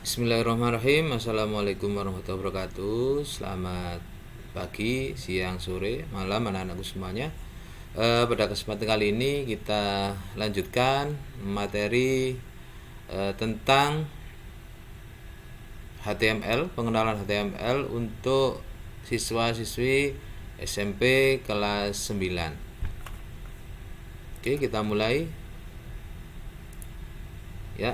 Bismillahirrahmanirrahim. Assalamualaikum warahmatullahi wabarakatuh. Selamat pagi, siang, sore, malam anak-anakku semuanya. Pada kesempatan kali ini kita lanjutkan materi tentang HTML, pengenalan HTML untuk siswa-siswi SMP kelas 9. Oke, kita mulai. Ya.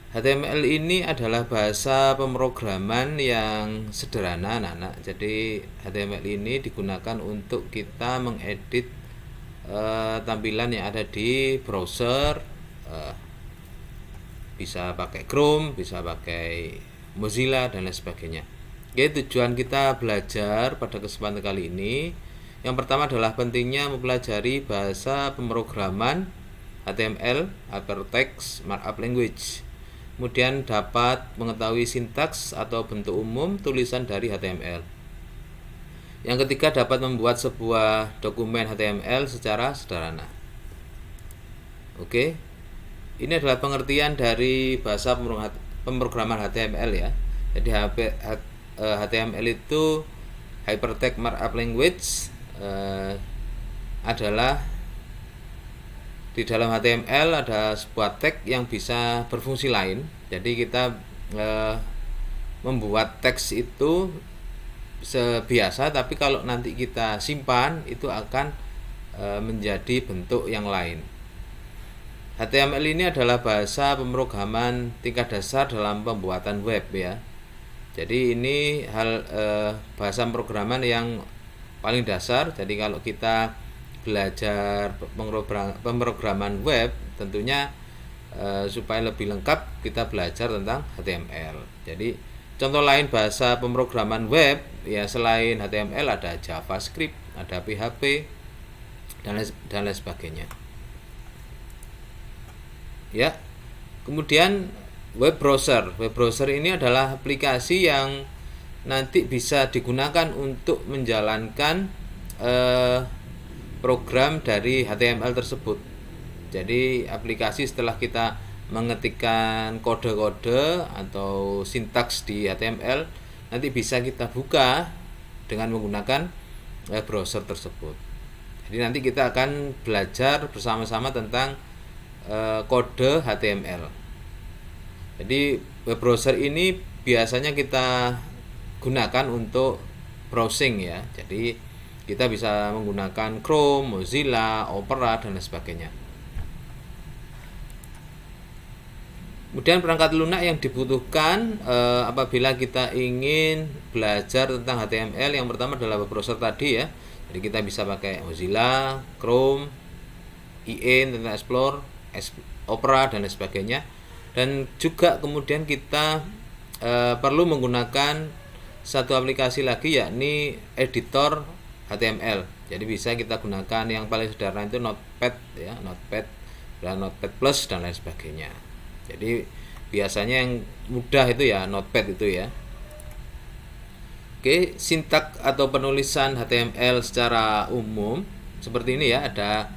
HTML ini adalah bahasa pemrograman yang sederhana, anak-anak. Jadi HTML ini digunakan untuk kita mengedit tampilan yang ada di browser. Bisa pakai Chrome, bisa pakai Mozilla dan lain sebagainya. Oke, tujuan kita belajar pada kesempatan kali ini, yang pertama adalah pentingnya mempelajari bahasa pemrograman HTML, Hypertext Markup Language. Kemudian dapat mengetahui sintaks atau bentuk umum tulisan dari HTML. Yang ketiga, dapat membuat sebuah dokumen HTML secara sederhana. Oke, ini adalah pengertian dari bahasa pemrograman HTML ya. Jadi HTML itu Hypertext Markup Language adalah di dalam HTML ada sebuah tag yang bisa berfungsi lain. Jadi kita membuat teks itu sebiasa, tapi kalau nanti kita simpan itu akan menjadi bentuk yang lain. HTML ini adalah bahasa pemrograman tingkat dasar dalam pembuatan web ya. Jadi ini bahasa pemrograman yang paling dasar. Jadi kalau kita belajar pemrograman web, tentunya supaya lebih lengkap kita belajar tentang HTML. Jadi contoh lain bahasa pemrograman web ya, selain HTML ada JavaScript, ada PHP dan lain sebagainya. Ya. Kemudian web browser. Web browser ini adalah aplikasi yang nanti bisa digunakan untuk menjalankan program dari HTML tersebut. Jadi aplikasi setelah kita mengetikkan kode-kode atau sintaks di HTML, nanti bisa kita buka dengan menggunakan browser tersebut. Jadi nanti kita akan belajar bersama-sama tentang kode HTML. Jadi web browser ini biasanya kita gunakan untuk browsing ya. Jadi kita bisa menggunakan Chrome, Mozilla, Opera dan lain sebagainya. Kemudian perangkat lunak yang dibutuhkan apabila kita ingin belajar tentang HTML, yang pertama adalah web browser tadi ya. Jadi kita bisa pakai Mozilla, Chrome, IE, Internet Explorer, Opera dan lain sebagainya. Dan juga kemudian kita perlu menggunakan satu aplikasi lagi, yakni editor HTML. Jadi bisa kita gunakan yang paling sederhana itu Notepad ya, Notepad dan Notepad Plus dan lain sebagainya. Jadi biasanya yang mudah itu ya Notepad itu ya. Oke, sintak atau penulisan HTML secara umum seperti ini ya, ada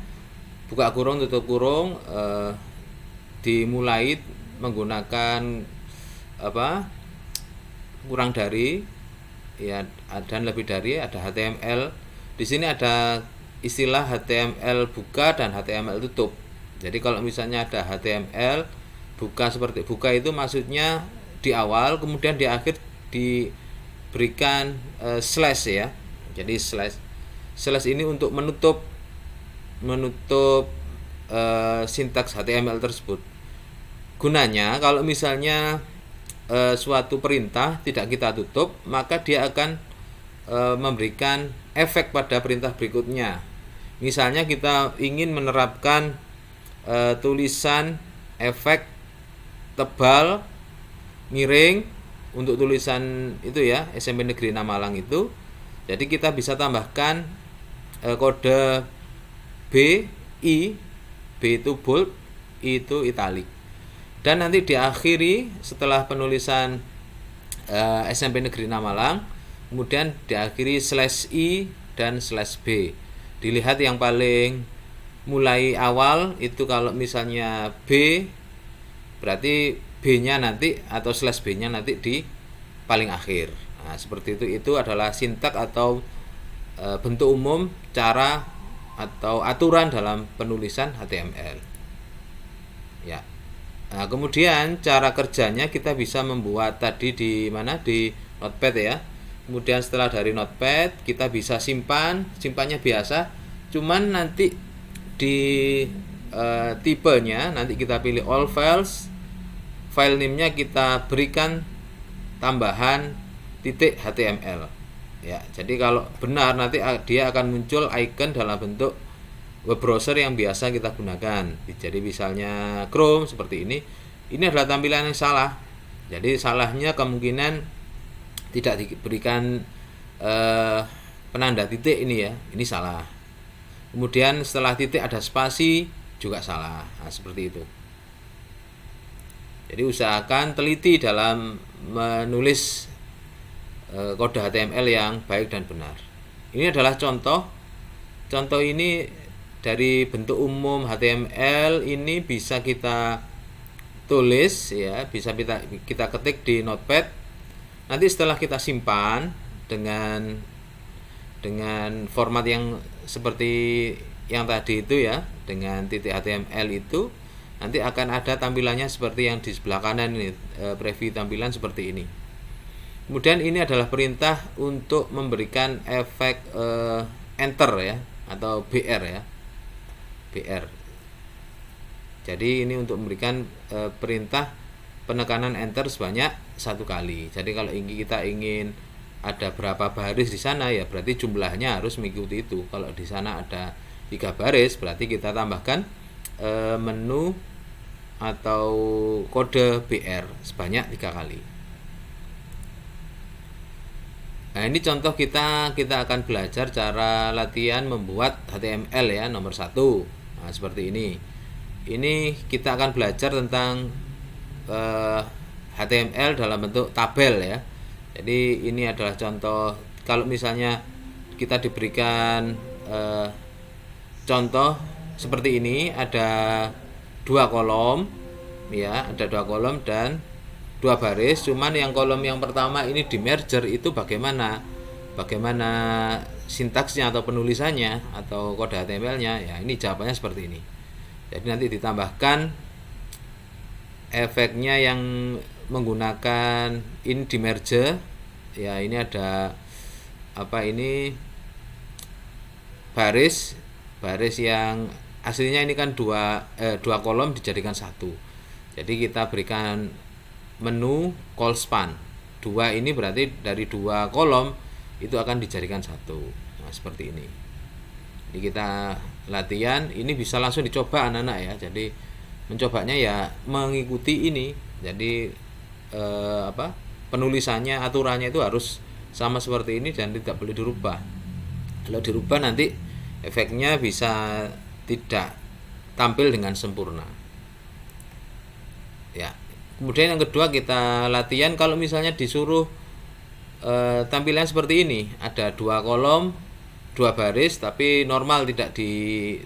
buka kurung, tutup kurung, dimulai menggunakan kurang dari ya, dan lebih dari, ada HTML. Di sini ada istilah HTML buka dan HTML tutup. Jadi kalau misalnya ada HTML buka, seperti buka itu maksudnya di awal, kemudian di akhir diberikan slash ya. Jadi slash ini untuk menutup sintaks HTML tersebut. Gunanya kalau misalnya suatu perintah tidak kita tutup, maka dia akan memberikan efek pada perintah berikutnya. Misalnya kita ingin menerapkan tulisan efek tebal miring untuk tulisan itu ya, SMP Negeri 6 Malang itu. Jadi kita bisa tambahkan kode B, I, B itu bold, I itu italic. Dan nanti diakhiri setelah penulisan SMP Negeri 6 Malang, kemudian diakhiri /i dan /b. Dilihat yang paling mulai awal itu, kalau misalnya B berarti B-nya nanti atau slash B-nya nanti di paling akhir. Nah, seperti itu. Itu adalah sintak atau bentuk umum, cara atau aturan dalam penulisan HTML. Ya. Nah, kemudian cara kerjanya kita bisa membuat tadi di mana, di Notepad ya. Kemudian setelah dari Notepad kita bisa simpannya biasa. Cuman nanti di tipenya nanti kita pilih all files, file name-nya kita berikan tambahan .html. Ya, jadi kalau benar nanti dia akan muncul icon dalam bentuk web browser yang biasa kita gunakan. Jadi misalnya Chrome seperti ini. Ini adalah tampilan yang salah. Jadi salahnya kemungkinan tidak diberikan penanda titik ini ya. Ini salah. Kemudian setelah titik ada spasi juga salah. Nah, seperti itu. Jadi usahakan teliti dalam menulis kode HTML yang baik dan benar. Ini adalah contoh. Contoh ini dari bentuk umum HTML ini bisa kita tulis ya, bisa kita ketik di Notepad. Nanti setelah kita simpan dengan format yang seperti yang tadi itu ya, dengan .html itu nanti akan ada tampilannya seperti yang di sebelah kanan ini, preview tampilan seperti ini. Kemudian ini adalah perintah untuk memberikan efek enter ya, atau BR ya, BR. Jadi ini untuk memberikan perintah penekanan enter sebanyak 1 kali. Jadi kalau kita ingin ada berapa baris di sana ya berarti jumlahnya harus mengikuti itu. Kalau di sana ada 3 baris berarti kita tambahkan menu atau kode BR sebanyak 3 kali. Nah, ini contoh kita akan belajar cara latihan membuat HTML ya, nomor 1. Nah, seperti ini. Ini kita akan belajar tentang HTML dalam bentuk tabel ya. Jadi ini adalah contoh kalau misalnya kita diberikan contoh seperti ini, ada 2 kolom ya, ada 2 kolom dan 2 baris. Cuman yang kolom yang pertama ini di merger itu bagaimana sintaksnya atau penulisannya atau kode HTML-nya ya, ini jawabannya seperti ini. Jadi nanti ditambahkan efeknya yang menggunakan ini di merger ya. Ini ada ini baris yang aslinya ini kan 2 kolom dijadikan 1. Jadi kita berikan menu call span 2, ini berarti dari 2 kolom itu akan dijadikan 1. Nah, seperti ini. Jadi kita latihan, ini bisa langsung dicoba anak-anak ya. Jadi mencobanya ya mengikuti ini. Jadi penulisannya, aturannya itu harus sama seperti ini dan tidak boleh dirubah. Kalau dirubah nanti efeknya bisa tidak tampil dengan sempurna. Ya. Kemudian yang kedua kita latihan kalau misalnya disuruh tampilan seperti ini, ada 2 kolom, 2 baris tapi normal, tidak di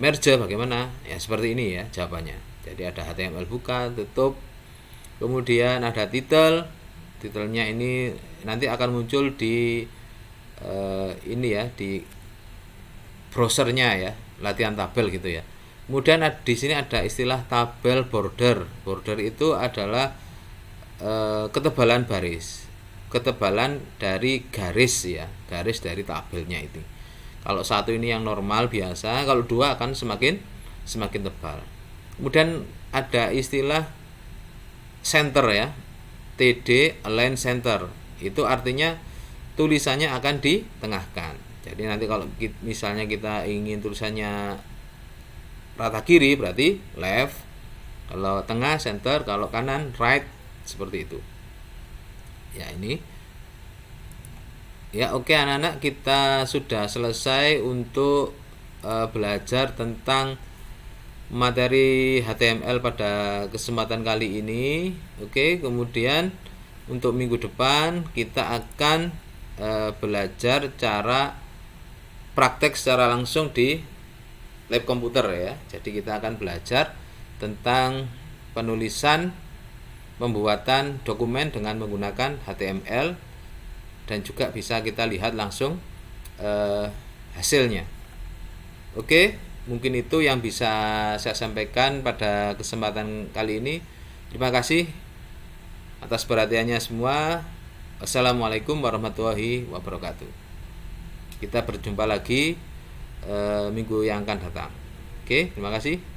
merge, bagaimana? Ya seperti ini ya jawabannya. Jadi ada HTML buka, tutup. Kemudian ada titelnya ini nanti akan muncul di ini ya, di browsernya ya, latihan tabel gitu ya. Kemudian di sini ada istilah tabel border. Border itu adalah ketebalan baris, ketebalan dari garis ya, garis dari tabelnya itu. Kalau 1 ini yang normal biasa, kalau 2 akan semakin tebal. Kemudian ada istilah center ya, TD align center. Itu artinya tulisannya akan ditengahkan. Jadi nanti kalau misalnya kita ingin tulisannya rata kiri berarti left, kalau tengah center, kalau kanan right, seperti itu. Ya ini. Ya oke anak-anak, kita sudah selesai untuk belajar tentang materi HTML pada kesempatan kali ini. Oke, kemudian untuk minggu depan kita akan belajar cara praktek secara langsung di lab komputer ya. Jadi kita akan belajar tentang penulisan pembuatan dokumen dengan menggunakan HTML, dan juga bisa kita lihat langsung hasilnya. Oke, mungkin itu yang bisa saya sampaikan pada kesempatan kali ini. Terima kasih atas perhatiannya semua. Assalamualaikum warahmatullahi wabarakatuh. Kita berjumpa lagi minggu yang akan datang. Oke, terima kasih.